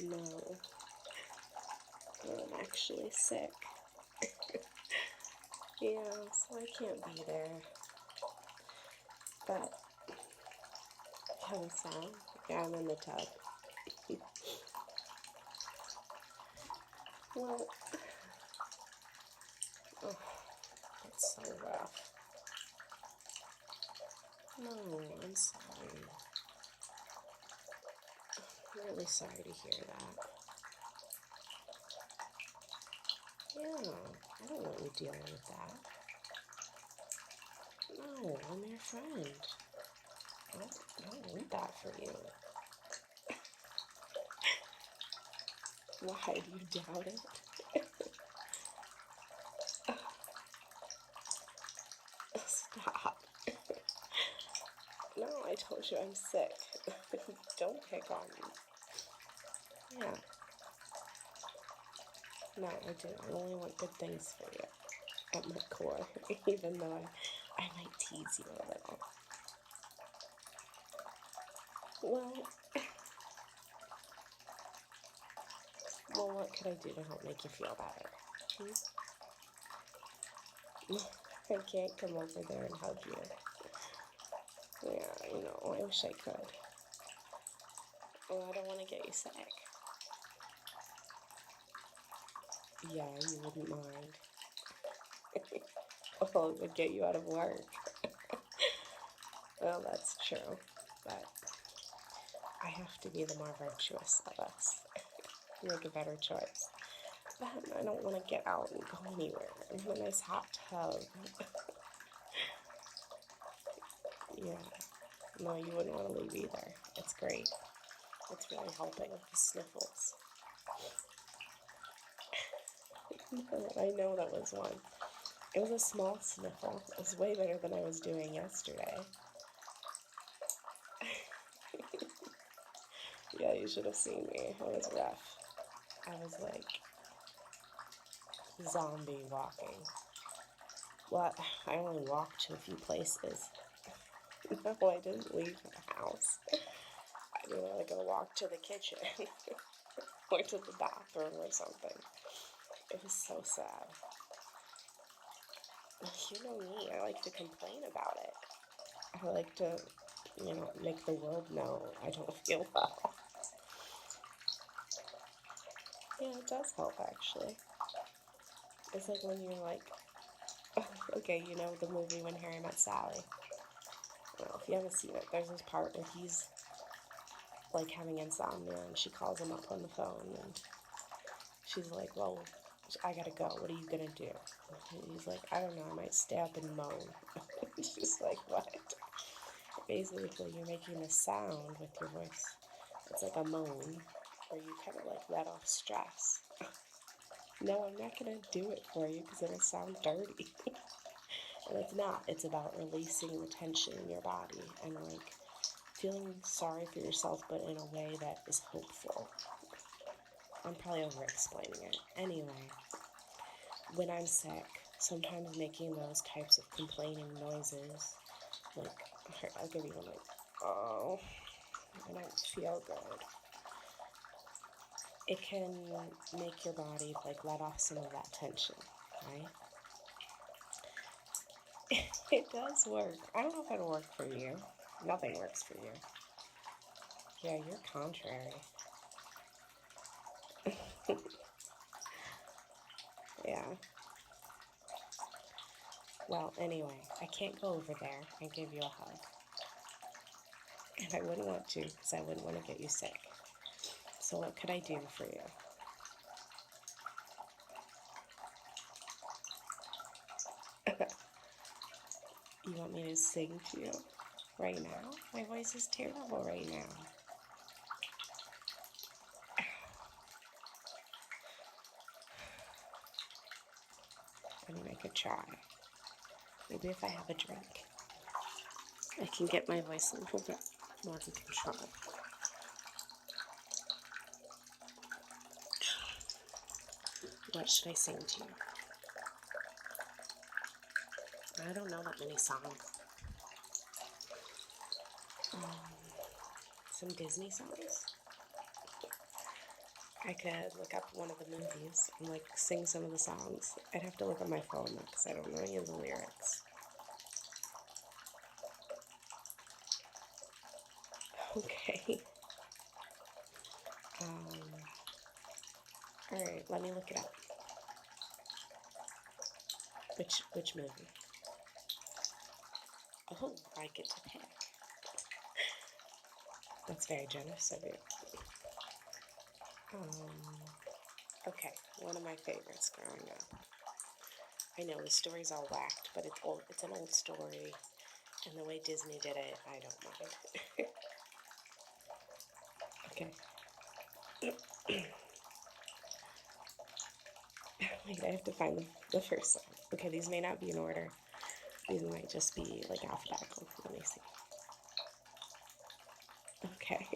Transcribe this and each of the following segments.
No, I'm actually sick. Yeah, so I can't be there. But, have a sound? Yeah, I'm in the tub. Well, oh, that's so rough. No, I'm sorry. I'm really sorry to hear that. Yeah, I don't want you dealing with that. No, I'm your friend. I don't want that for you. Why do you doubt it? Stop. No, I told you I'm sick. Don't pick on me. Yeah. No, I do. I only want good things for you at my core, even though I might tease you a little. Well, what could I do to help make you feel better? I can't come over there and hug you. Yeah, I wish I could. Well, I don't want to get you sick. Yeah, you wouldn't mind. Well, it would get you out of work. Well, that's true, but I have to be the more virtuous of us. Make a better choice. But I don't want to get out and go anywhere. I'm in a nice hot tub. Yeah. No, you wouldn't want to leave either. It's great. It's really helping with the sniffles. I know that was one. It was a small sniffle. It was way better than I was doing yesterday. Yeah, you should have seen me. It was rough. I was like zombie walking. Well, I only walked to a few places. No, I didn't leave the house. I did like a walk to the kitchen or to the bathroom or something. It was so sad. You know me, I like to complain about it. I like to, make the world know I don't feel well. Yeah, it does help actually. It's like when you're like, okay, the movie When Harry Met Sally. Well, if you haven't seen it, there's this part where he's like having insomnia and she calls him up on the phone and she's like, well, I gotta go. What are you gonna do? And he's like, I don't know. I might stay up and moan. She's like, what? Basically, you're making this sound with your voice. It's like a moan where you kind of like let off stress. No, I'm not gonna do it for you because it'll sound dirty. And it's not. It's about releasing the tension in your body and like feeling sorry for yourself, but in a way that is hopeful. I'm probably over explaining it. Anyway, when I'm sick, sometimes making those types of complaining noises, like, I'll give you one, like, oh, I don't feel good. It can make your body, like, let off some of that tension, right? It does work. I don't know if it'll work for you. Nothing works for you. Yeah, you're contrary. Yeah. Well, anyway, I can't go over there and give you a hug. And I wouldn't want to because I wouldn't want to get you sick. So what could I do for you? You want me to sing to you right now? My voice is terrible right now. I mean, I could try. Maybe if I have a drink, I can get my voice a little bit more in control. What should I sing to you? I don't know that many songs. Some Disney songs? I could look up one of the movies and like sing some of the songs. I'd have to look on my phone though, because I don't know any of the lyrics. Okay. All right, let me look it up. Which movie? Oh, I get to pick. That's very generous of you. Okay, one of my favorites growing up. I know the story's all whacked, but it's old. It's an old story, and the way Disney did it, I don't mind. Okay. Wait, I have to find the first song. Okay, these may not be in order. These might just be like alphabetical. Let me see. Okay.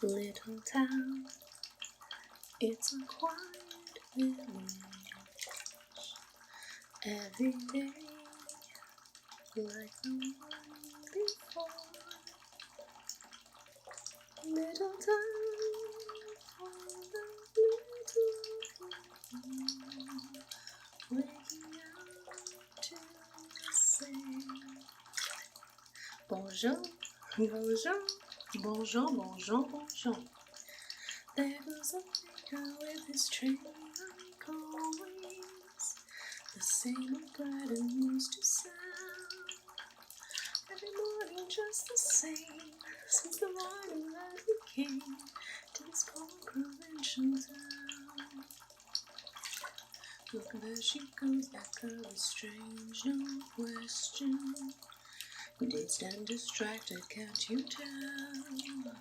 Little town, it's a quiet village. Every day, like the one before. Little time for the little people, waking up to sing. Bonjour, bonjour, bonjour, bonjour, bonjour. There goes a thinker with his train like always. The same old bread and news to sound. Every morning just the same, since the morning that we came to this poor provincial town. Look, there she goes, that girl is strange, no question. Did stand distracted, can't you tell?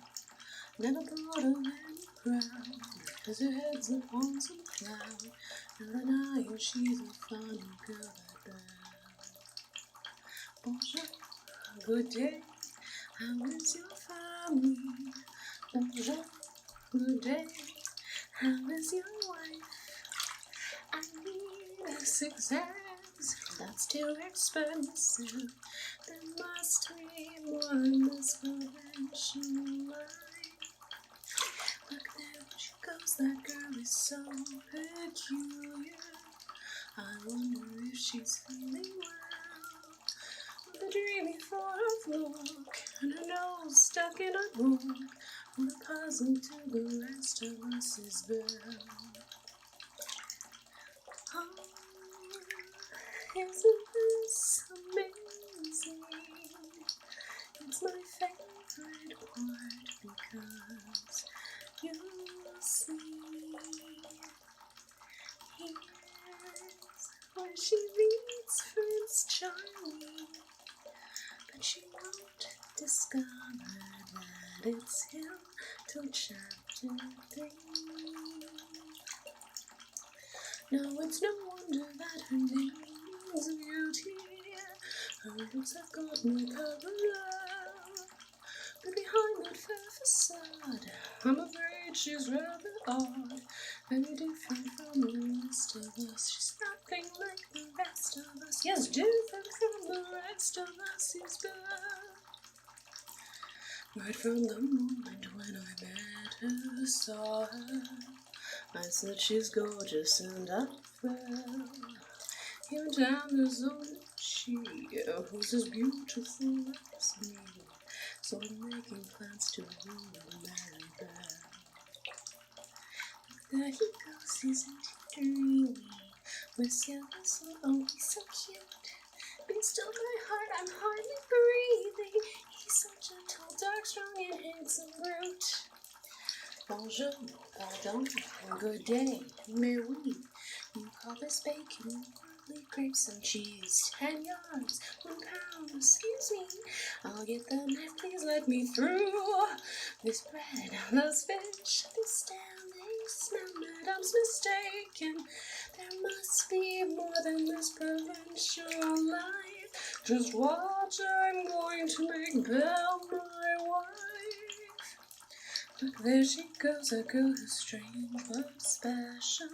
Never thought of any crowd, because her head's upon some cloud. No denying she's a funny girl, that belle. Bonjour, good day, how is your family? Bonjour, good day, how is your wife? I need 6 eggs, that's too expensive. There must be more in this provincial life. Look, there she goes, that girl is so peculiar. I wonder if she's feeling well. With a dreamy fourth look, and her nose stuck in a book, what a puzzle to the rest of us is Belle. Oh, isn't this amazing? It's my favorite part because you see, here's where she meets Prince Charming, but she won't discover that it's him till chapter 3. No, it's no wonder that her name's Beauty. Her looks have gotten her love, but behind that fair facade, I'm afraid she's rather odd, very different from the rest of us. She's nothing like the rest of us. Yes, different from the rest of us is Belle. Right from the moment when I met her, saw her, I said she's gorgeous and I fell. Here down there's only she who's as beautiful as me. So I'm making plans to woo and marry Belle. There he goes, isn't he dreamy? Monsieur, oh, he's so cute. Be still my heart, I'm hardly breathing. He's such a tall, dark, strong, and handsome brute. Bonjour, pardon, good day, mais oui. You call this bacon, barley, grapes, and cheese. 10 yards, 1 pound, excuse me. I'll get the knife, please let me through. This bread, those fish, this damn, they smell, madame's mistaken. There must be more than this provincial life. Just watch, I'm going to make Belle my wife. Look, there she goes, a girl who's strange but special,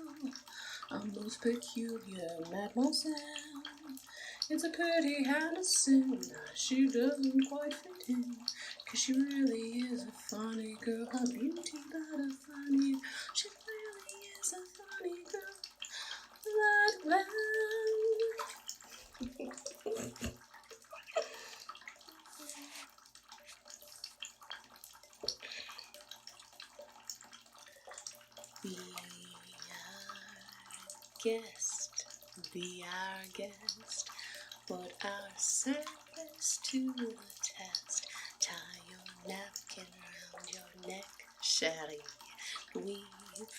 a most peculiar mademoiselle. It's a pity and a sin she doesn't quite fit in, 'cause She really is a funny girl, a beauty but a funny. She really is a funny girl. Like that. Be our guest, be our guest. Put our service to the test. Tie your napkin around your neck, Sherry. We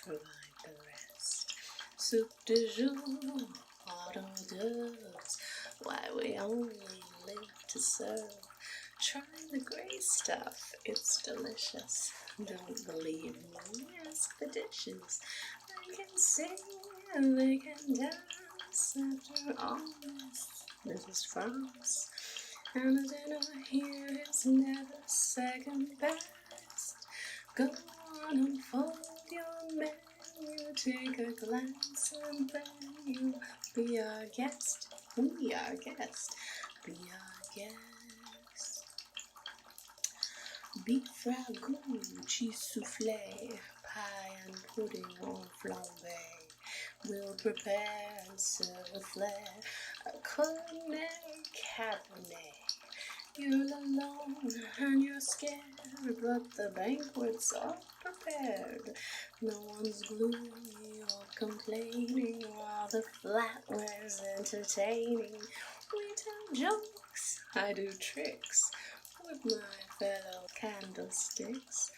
provide the rest. Soup du jour, hot hors d'oeuvres. Why we only live to serve. Try the gray stuff, it's delicious. Don't believe me, ask the dishes. They can sing, they can dance. After all this is France. And a dinner here is never second best. Go on, unfold your menu, take a glance, and then you be our guest. We are guest. Be our guest. Beef ragout, cheese soufflé, pie and pudding en flambé. We'll prepare and serve a flair, a culinary cabernet. You're alone and you're scared, but the banquet's all prepared. No one's gloomy or complaining while the flatware's entertaining. We tell jokes, I do tricks with my fellow candlesticks,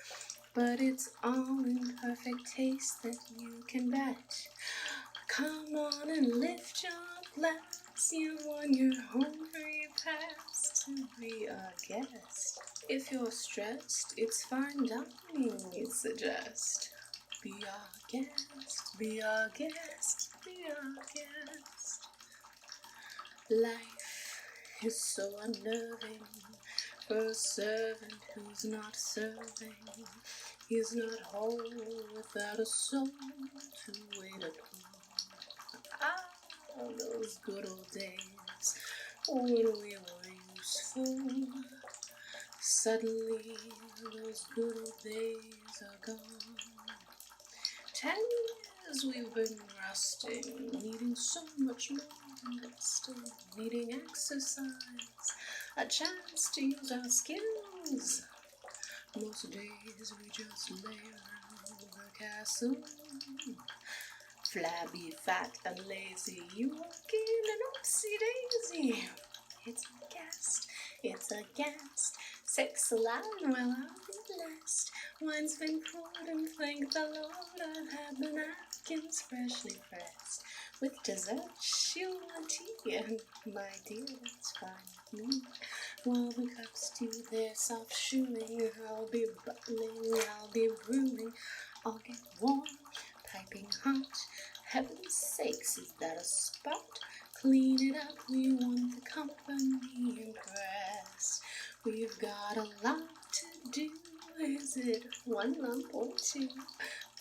but it's all in perfect taste that you can bet. Come on and lift your glass, you won your home free pass to be our guest. If you're stressed, it's fine dining we suggest. Be our guest, be our guest, be our guest. Life is so unnerving for a servant who's not serving. He's not whole without a soul to wait upon. Ah, those good old days when we were useful. Suddenly, those good old days are gone. 10 years we've been rusting, needing so much more than still needing exercise, a chance to use our skills. Most days we just lay around the castle, flabby, fat, and lazy. You walk in an oopsie-daisy. It's a guest, it's a guest. Sex alive, well, I'll be blessed. Wine's been poured and thank the Lord I've had the napkins freshly pressed. With dessert, she'll want tea, and my dear, that's fine with me. While the cups do their soft shoeing, I'll be bubbling, I'll be brewing. I'll get warm, piping hot. Heaven's sakes, is that a spot? Clean it up, we want the company impressed. We've got a lot to do, is it one lump or two?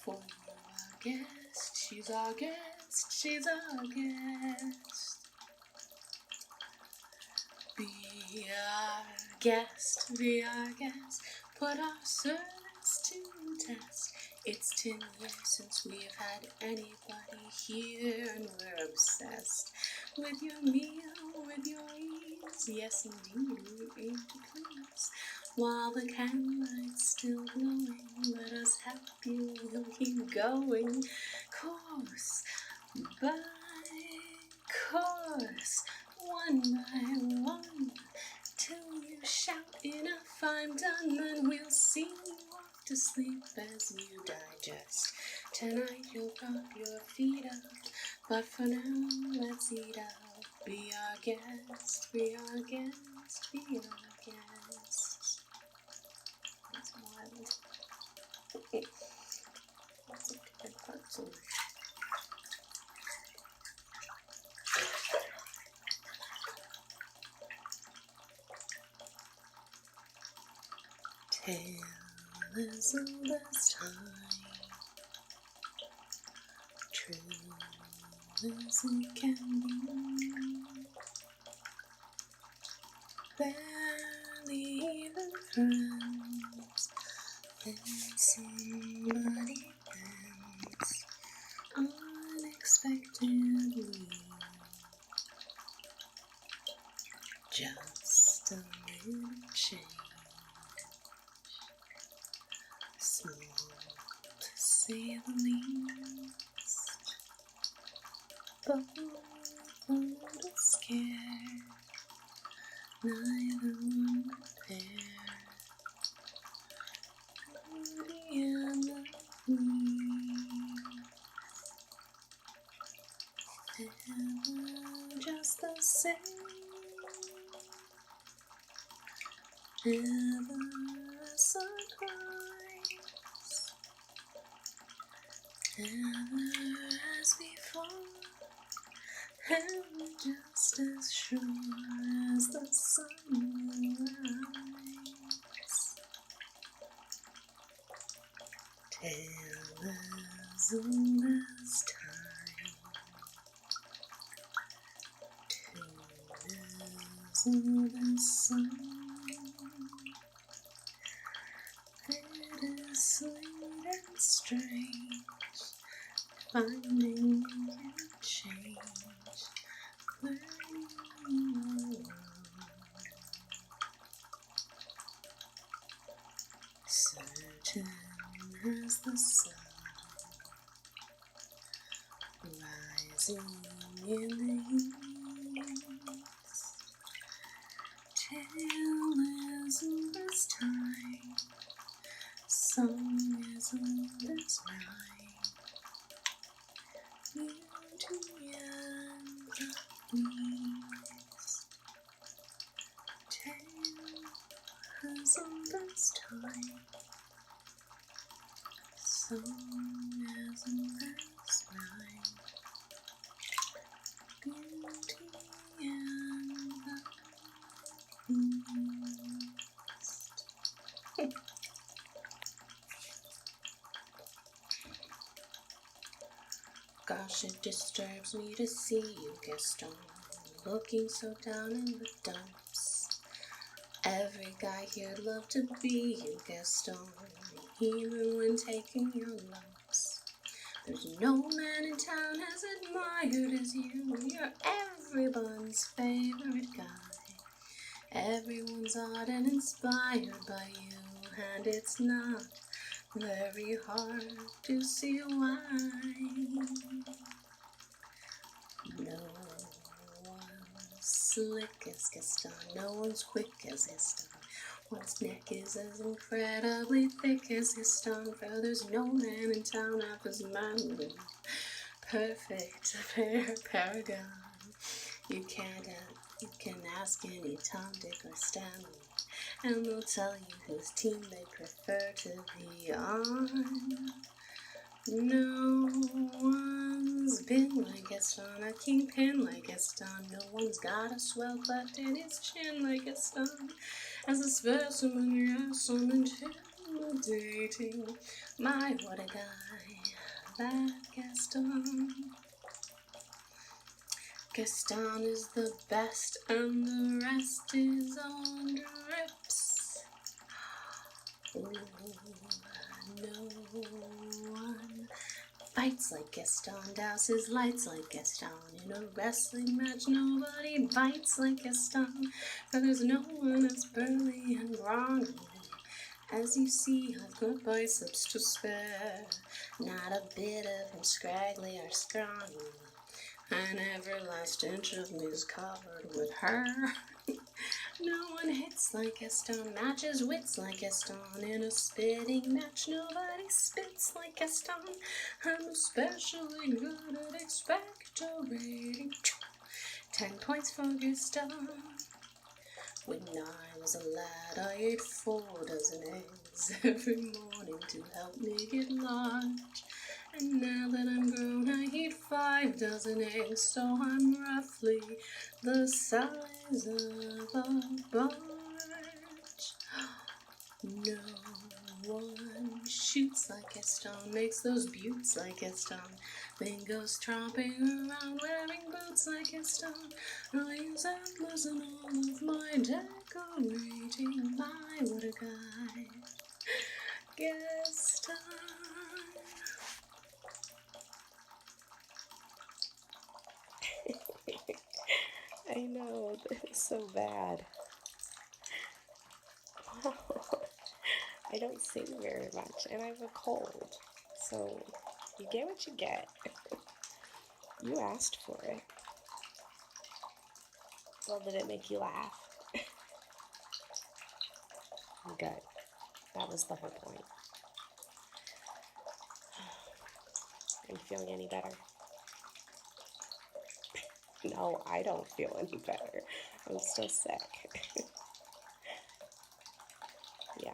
For you our guest, she's our guest, she's our guest. Be our guest, be our guest, put our service to the test. It's 10 years since we've had anybody here, and we're obsessed with your meal, with your ease. Yes, indeed, we aim to please. While the candlelight's still glowing, let us help you, we'll keep going. Course by course, one by one, till you shout enough, I'm done, then we'll see you off to sleep as you digest. Tonight you'll prop your feet up, but for now let's eat up. Be our guest, be our guest, be our guest. That's wild. Lots of different parts of it. Tale as old as time, true as it can be, barely even friends. Then somebody else unexpectedly, just a little change, small to say the least, both a little scared, neither one prepared. Beauty and the ever just the same, ever a surprise, ever as before, ever just as sure as the sun will rise. Tale as old as time, tune as old as sun, bittersweet and strange, finding you can change, learning you alone, certain as the sun, rising in the east, tale as old as time, song as old as rhyme, beauty and the beast, tale as old as time, song as old as rhyme, beauty and the beast. Gosh, it disturbs me to see you, Gaston, looking so down in the dumps. Every guy here'd love to be you, Gaston, even when taking your lumps. There's no man in town as admired as you. You're everyone's favorite guy. Everyone's awed and inspired by you, and it's not very hard to see why. No one's slick as Gaston, no one's quick as Gaston. One's neck is as incredibly thick as Gaston, for there's no man in town half as manly. Perfect, paragon. You can ask any Tom, Dick, or Stanley, and they'll tell you whose team they prefer to be on. No one's been like Gaston, a kingpin like Gaston. No one's got a swell cleft in his chin like Gaston. As a specimen, yes, I'm intimidating. My, what a guy, that Gaston. Gaston is the best, and the rest is on drips. Ooh, no one fights like Gaston, douses lights like Gaston. In a wrestling match, nobody bites like Gaston, for there's no one as burly and brawny. As you see, I've got biceps to spare, not a bit of him scraggly or scrawny. And every last inch of me's covered with hair. No one hits like Gaston, matches wits like Gaston. In a spitting match, nobody spits like Gaston. I'm especially good at expectorating. 10 points for Gaston. When I was a lad, I ate 4 dozen eggs every morning to help me get large. And now that I'm grown, I eat 5 dozen eggs, so I'm roughly the size of a barge. No one shoots like Gaston, makes those buttes like Gaston, then goes tromping around wearing boots like Gaston. I use antlers in all of my decorating. My, what a guy, so bad. Well, I don't sing very much, and I have a cold, so you get what you get. You asked for it. Well, did it make you laugh? Good. That was the whole point. Are you feeling any better? No, I don't feel any better. I'm still sick. Yeah.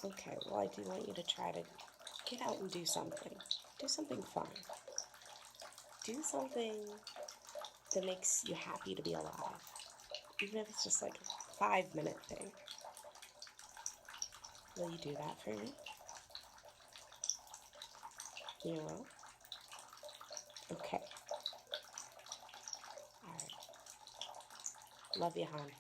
Okay, well, I do want you to try to get out and do something. Do something fun. Do something that makes you happy to be alive. Even if it's just like a 5-minute thing. Will you do that for me? You will? Okay. Alright. Love you, hon.